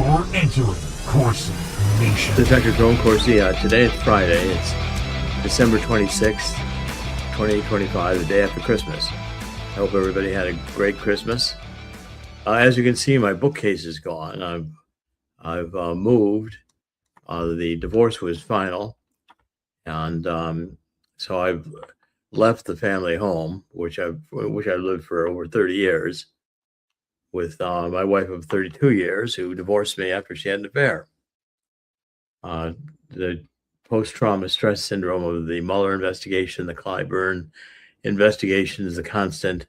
You're entering Corsi Nation. This is Dr. Jerome Corsi. Today it's Friday. It's December 26th, 2025, the day after Christmas. I hope everybody had a great Christmas. As you can see, my bookcase is gone. I've moved. The divorce was final, and so I've left the family home, which I've lived for over 30 years, with my wife of 32 years, who divorced me after she had an affair. The post-trauma stress syndrome of the Mueller investigation, the Clyburn investigations, the constant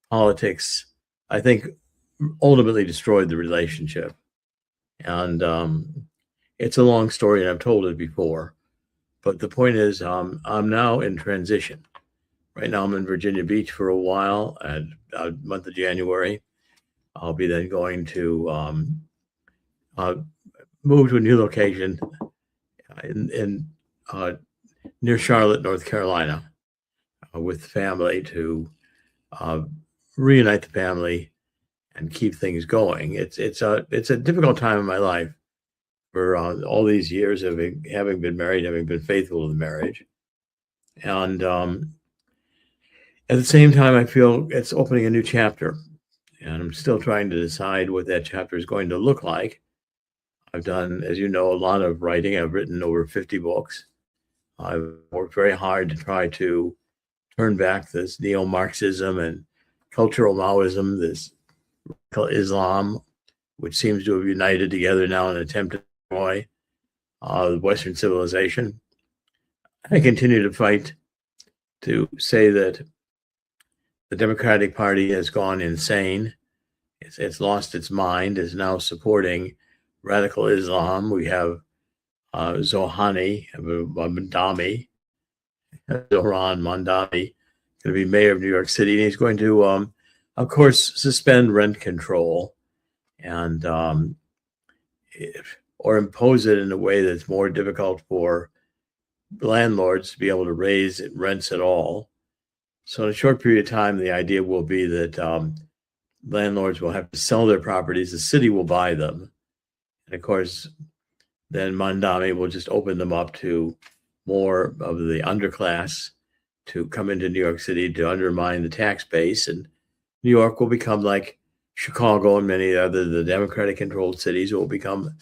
politics, I think ultimately destroyed the relationship. And it's a long story, and I've told it before. But the point is, I'm now in transition. Right now, I'm in Virginia Beach for a while, and the month of January. I'll be then going to move to a new location in near Charlotte, North Carolina, with family to reunite the family and keep things going. It's a difficult time in my life for all these years of having been married, having been faithful to the marriage, and at the same time, I feel it's opening a new chapter. And I'm still trying to decide what that chapter is going to look like. I've done, as you know, a lot of writing. I've written over 50 books. I've worked very hard to try to turn back this neo-Marxism and cultural Maoism, this Islam, which seems to have united together now in an attempt to destroy Western civilization. I continue to fight to say that the Democratic Party has gone insane. It's lost its mind, is now supporting radical Islam. We have Zoran Mandami, going to be mayor of New York City. And he's going to, of course, suspend rent control and or impose it in a way that's more difficult for landlords to be able to raise rents at all. So in a short period of time, the idea will be that landlords will have to sell their properties. The city will buy them. And of course, then Mandami will just open them up to more of the underclass to come into New York City to undermine the tax base. And New York will become like Chicago and many other the Democratic-controlled cities. It will become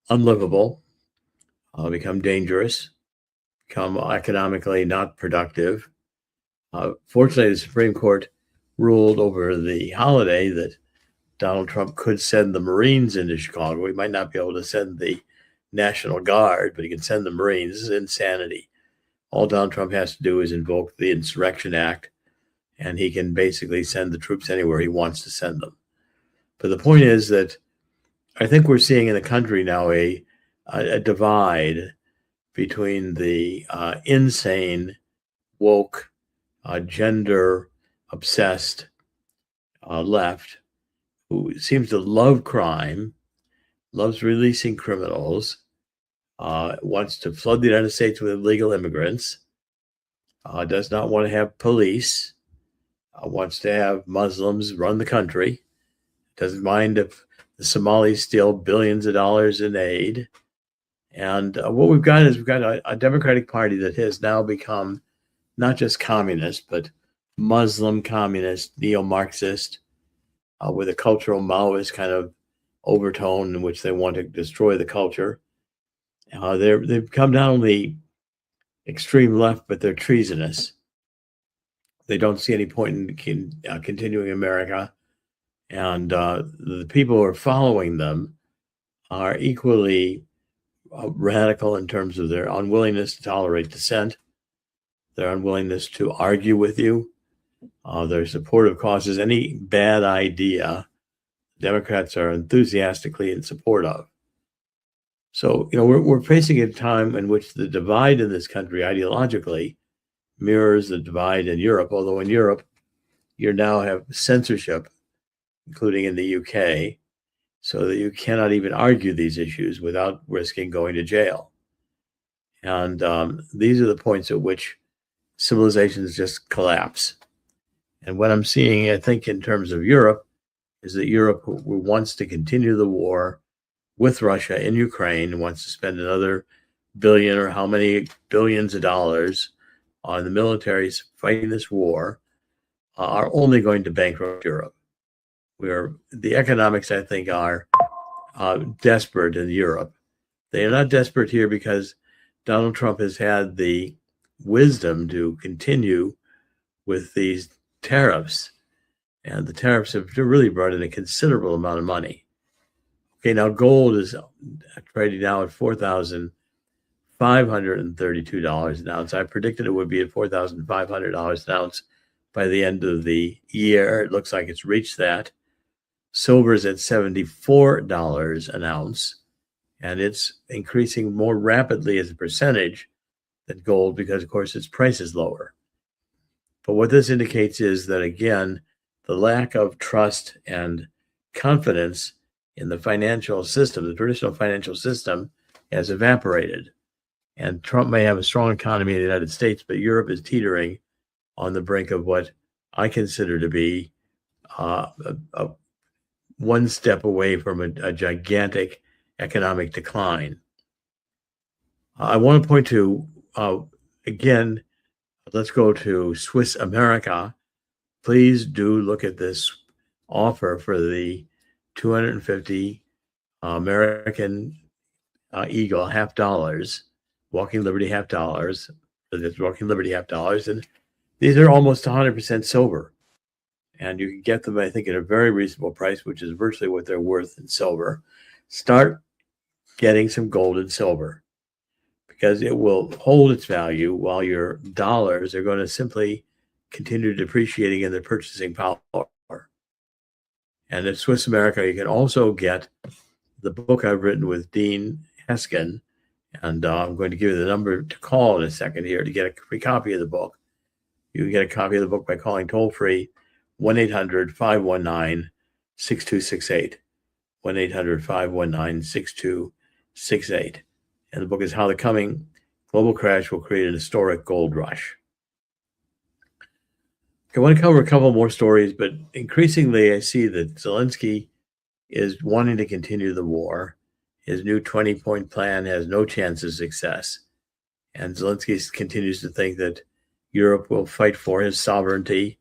unlivable, become dangerous, become economically not productive. Fortunately, the Supreme Court ruled over the holiday that Donald Trump could send the Marines into Chicago. He might not be able to send the National Guard, but he can send the Marines. This is insanity. All Donald Trump has to do is invoke the Insurrection Act, and he can basically send the troops anywhere he wants to send them. But the point is that I think we're seeing in the country now a divide between the insane, woke, gender-obsessed left, who seems to love crime, loves releasing criminals, wants to flood the United States with illegal immigrants, does not want to have police, wants to have Muslims run the country, doesn't mind if the Somalis steal billions of dollars in aid. And what we've got is a Democratic Party that has now become not just communist, but Muslim communist, neo-Marxist, with a cultural Maoist kind of overtone in which they want to destroy the culture. They've become not only extreme left, but they're treasonous. They don't see any point in continuing America. And the people who are following them are equally radical in terms of their unwillingness to tolerate dissent, their unwillingness to argue with you, their support of causes. Any bad idea, Democrats are enthusiastically in support of. So, we're facing a time in which the divide in this country ideologically mirrors the divide in Europe, although in Europe, you now have censorship, including in the UK, so that you cannot even argue these issues without risking going to jail. And these are the points at which civilizations just collapse. And what I'm seeing, I think, in terms of Europe, is that Europe wants to continue the war, with Russia in Ukraine and wants to spend another billion or how many billions of dollars on the militaries fighting this war are only going to bankrupt Europe. The economics, I think, are desperate in Europe. They are not desperate here because Donald Trump has had the wisdom to continue with these tariffs. And the tariffs have really brought in a considerable amount of money. Okay, now gold is trading now at $4,532 an ounce. I predicted it would be at $4,500 an ounce by the end of the year. It looks like it's reached that. Silver is at $74 an ounce, and it's increasing more rapidly as a percentage than gold because, of course, its price is lower. But what this indicates is that, again, the lack of trust and confidence in the financial system, the traditional financial system, has evaporated. And Trump may have a strong economy in the United States, but Europe is teetering on the brink of what I consider to be one step away from a gigantic economic decline. I want to point to, again, let's go to Swiss America. Please do look at this offer for the 250 American Eagle $half, Walking Liberty $half. That's Walking Liberty $half, and these are almost 100% silver, and you can get them, I think, at a very reasonable price, which is virtually what they're worth in silver. Start getting some gold and silver because it will hold its value while your dollars are going to simply continue depreciating in their purchasing power. And at Swiss America, you can also get the book I've written with Dean Heskin, and I'm going to give you the number to call in a second here to get a free copy of the book. You can get a copy of the book by calling toll-free 1-800-519-6268, 1-800-519-6268. And the book is How the Coming Global Crash Will Create an Historic Gold Rush. I want to cover a couple more stories, but increasingly I see that Zelensky is wanting to continue the war. His new 20-point plan has no chance of success. And Zelensky continues to think that Europe will fight for his sovereignty.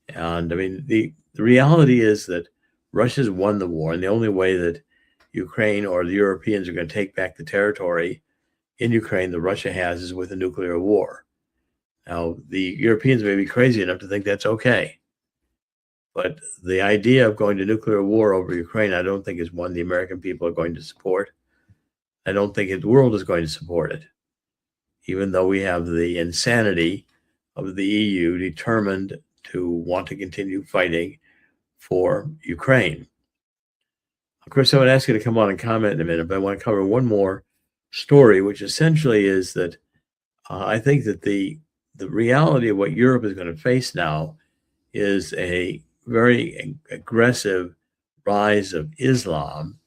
And I mean, the reality is that Russia's won the war, and the only way that Ukraine or the Europeans are going to take back the territory in Ukraine that Russia has is with a nuclear war. Now, the Europeans may be crazy enough to think that's okay. But the idea of going to nuclear war over Ukraine, I don't think is one the American people are going to support. I don't think the world is going to support it, even though we have the insanity of the EU determined to want to continue fighting for Ukraine. Of course, I would ask you to come on and comment in a minute, but I want to cover one more story, which essentially is that I think that the reality of what Europe is going to face now is a very aggressive rise of Islam,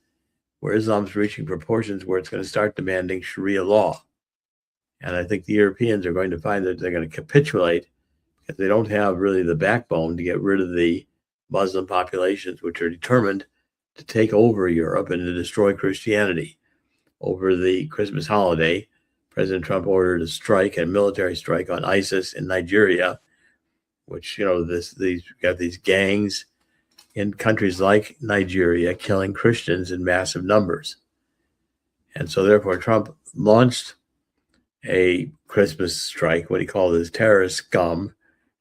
where Islam's reaching proportions where it's going to start demanding Sharia law. And I think the Europeans are going to find that they're going to capitulate because they don't have really the backbone to get rid of the Muslim populations, which are determined to take over Europe and to destroy Christianity. Over the Christmas holiday, President Trump ordered a military strike on ISIS in Nigeria, which, these got these gangs in countries like Nigeria killing Christians in massive numbers. And so therefore Trump launched a Christmas strike, what he called his terrorist scum,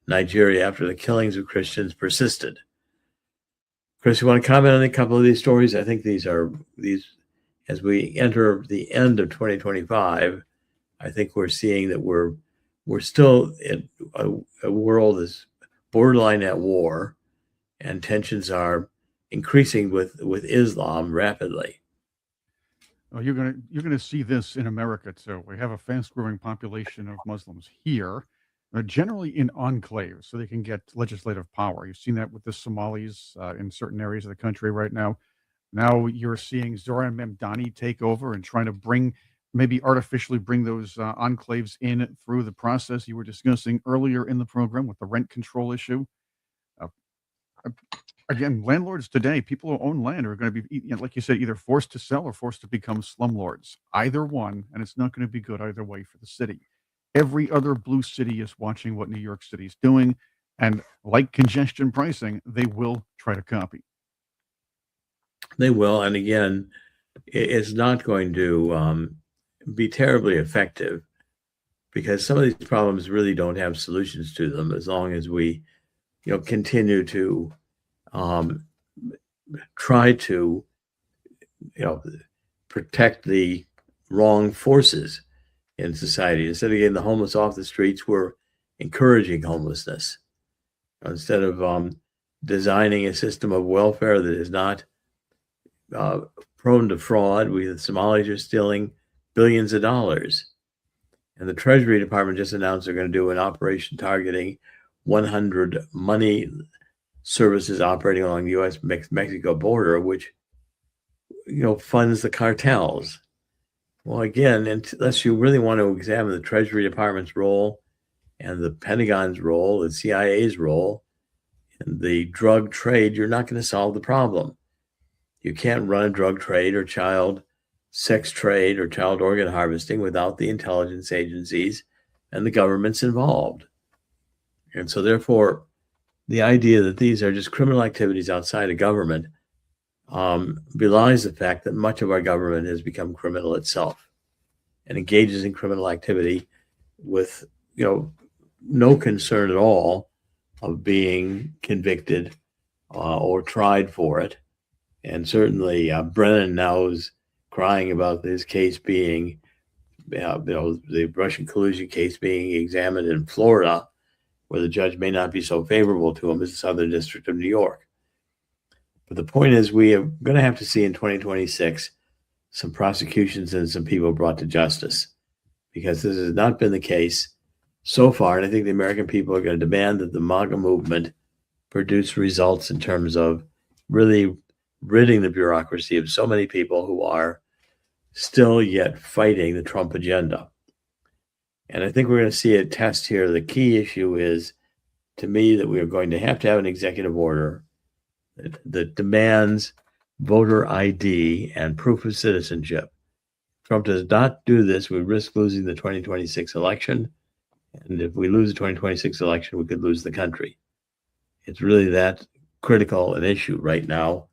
Nigeria, after the killings of Christians persisted. Chris, you want to comment on a couple of these stories? I think these, as we enter the end of 2025, I think we're seeing that we're still in a world that's borderline at war, and tensions are increasing with Islam rapidly. Well, you're gonna see this in America too. We have a fast-growing population of Muslims here, generally in enclaves, so they can get legislative power. You've seen that with the Somalis in certain areas of the country right now. Now you're seeing Zoran Memdani take over and trying to maybe artificially bring those enclaves in through the process you were discussing earlier in the program with the rent control issue. Again, landlords today, people who own land are going to be, like you said, either forced to sell or forced to become slumlords. Either one, and it's not going to be good either way for the city. Every other blue city is watching what New York City is doing, and like congestion pricing, they will try to copy. They will, and again, it's not going to be terribly effective because some of these problems really don't have solutions to them as long as we, continue to try to, protect the wrong forces in society. Instead of getting the homeless off the streets, we're encouraging homelessness. Instead of designing a system of welfare that is not prone to fraud, the Somalis are stealing billions of dollars. And the Treasury Department just announced they're going to do an operation targeting 100 money services operating along the U.S.-Mexico border, which, funds the cartels. Well, again, unless you really want to examine the Treasury Department's role and the Pentagon's role, the CIA's role, and the drug trade, you're not going to solve the problem. You can't run a drug trade or child sex trade or child organ harvesting without the intelligence agencies and the governments involved. And so therefore, the idea that these are just criminal activities outside of government belies the fact that much of our government has become criminal itself and engages in criminal activity with, no concern at all of being convicted or tried for it. And certainly Brennan now is crying about this case being, the Russian collusion case being examined in Florida, where the judge may not be so favorable to him as the Southern District of New York. But the point is, we are going to have to see in 2026 some prosecutions and some people brought to justice, because this has not been the case so far. And I think the American people are going to demand that the MAGA movement produce results in terms of really ridding the bureaucracy of so many people who are still yet fighting the Trump agenda. And I think we're going to see a test here. The key issue is, to me, that we are going to have an executive order that demands voter ID and proof of citizenship. Trump does not do this, we risk losing the 2026 election. And if we lose the 2026 election, we could lose the country. It's really that critical an issue right now.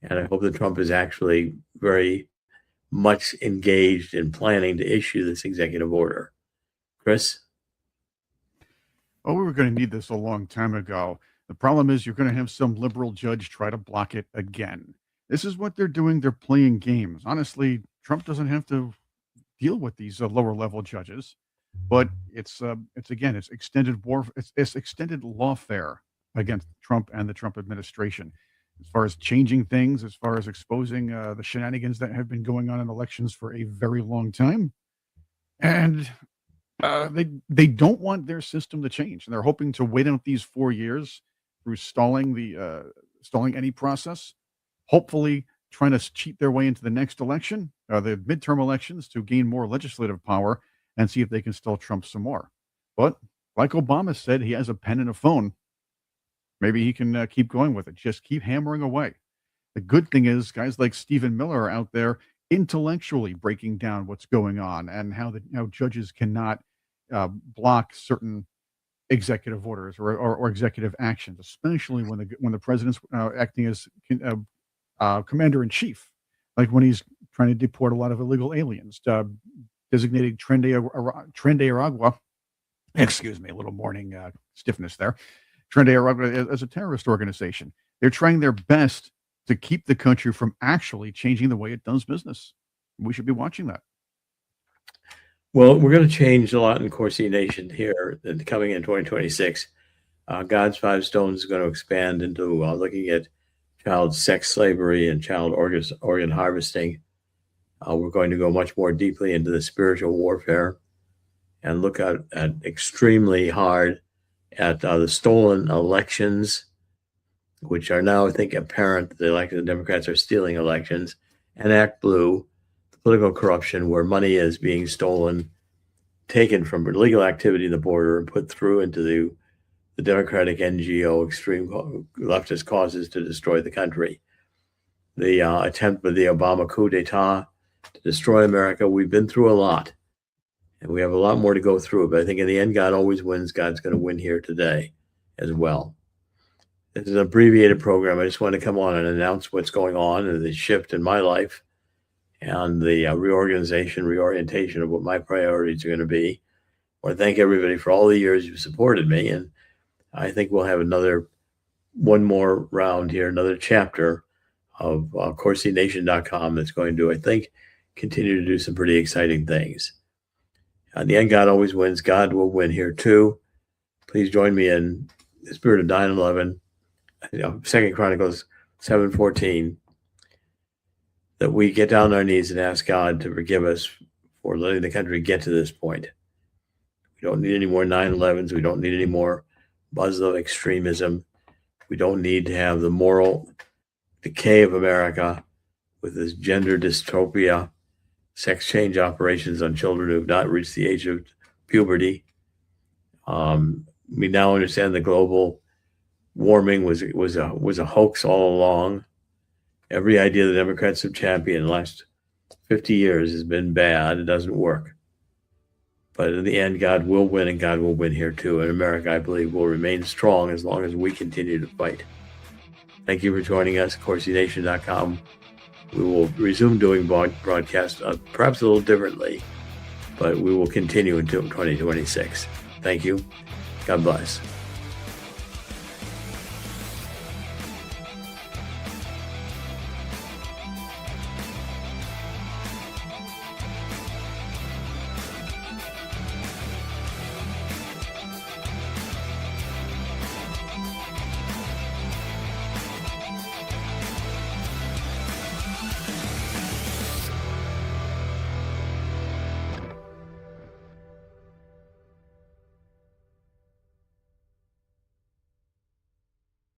And I hope that Trump is actually very much engaged in planning to issue this executive order. Chris? Oh, we were going to need this a long time ago. The problem is you're going to have some liberal judge try to block it again. This is what they're doing. They're playing games. Honestly, Trump doesn't have to deal with these lower level judges, but it's extended war. It's extended lawfare against Trump and the Trump administration, as far as changing things, as far as exposing the shenanigans that have been going on in elections for a very long time. And they don't want their system to change, and they're hoping to wait out these 4 years through stalling any process, hopefully trying to cheat their way into the next election, the midterm elections, to gain more legislative power and see if they can stall Trump some more. But like Obama said, he has a pen and a phone. Maybe he can keep going with it. Just keep hammering away. The good thing is, guys like Stephen Miller are out there intellectually breaking down what's going on and how judges cannot block certain executive orders or executive actions, especially when the president's acting as commander in chief, like when he's trying to deport a lot of illegal aliens, designating Tren de Aragua. Excuse me, a little morning stiffness there. Tren de Aragua as a terrorist organization. They're trying their best to keep the country from actually changing the way it does business. We should be watching that. Well, we're going to change a lot in Corsi Nation here coming in 2026. God's Five Stones is going to expand into looking at child sex slavery and child organ harvesting. We're going to go much more deeply into the spiritual warfare and look at extremely hard at the stolen elections, which are now, I think, apparent. The Democrats are stealing elections, and Act Blue, the political corruption where money is being stolen, taken from illegal activity in the border and put through into the the Democratic NGO extreme leftist causes to destroy the country. The attempt by the Obama coup d'etat to destroy America. We've been through a lot, and we have a lot more to go through. But I think in the end, God always wins. God's going to win here today as well. This is an abbreviated program. I just want to come on and announce what's going on and the shift in my life and the reorientation of what my priorities are going to be. I want to thank everybody for all the years you've supported me. And I think we'll have one more round here, another chapter of CorsiNation.com that's going to, I think, continue to do some pretty exciting things. In the end, God always wins. God will win here too. Please join me in the spirit of 9/11, 2 Chronicles 7:14, that we get down on our knees and ask God to forgive us for letting the country get to this point. We don't need any more 9/11s. We don't need any more Muslim extremism. We don't need to have the moral decay of America with this gender dystopia, sex change operations on children who have not reached the age of puberty. We now understand the global warming was a hoax all along. Every idea the Democrats have championed in the last 50 years has been bad. It doesn't work. But in the end, God will win, and God will win here too. And America, I believe, will remain strong as long as we continue to fight. Thank you for joining us, CorsiNation.com. We will resume doing broadcasts, perhaps a little differently, but we will continue until 2026. Thank you. God bless.